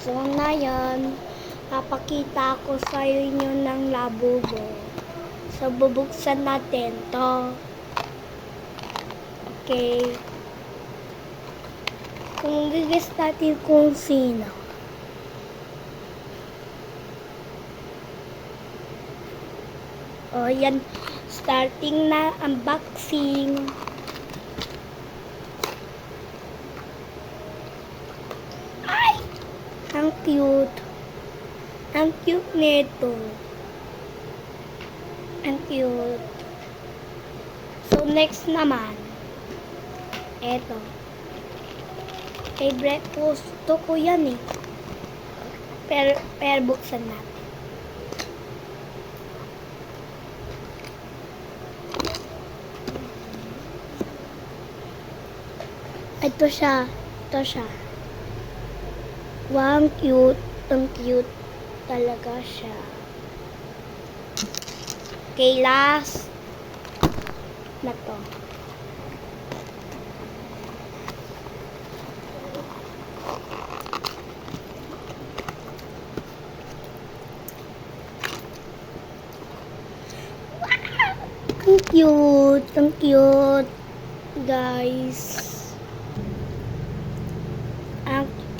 So, ngayon, papakita ko sa inyo ng labubo. So, bubuksan natin to. Okay. Kung gigis natin kung sino. O, yan. Starting na unboxing. Ay! Ang cute. Ang cute nito. Ang cute. So, next naman. Eto. Favorite gusto ko yan eh. Pero buksan natin. Ito siya. Ito siya. Wow, ang cute. Ang cute talaga siya. Okay, last na to. Ang cute. Ang cute. Guys.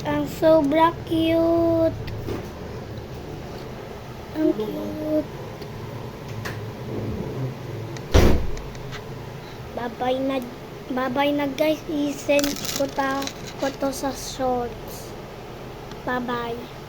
Ang sobra cute. Ang cute. Bye-bye na guys. I-send ko to sa shorts. Bye-bye.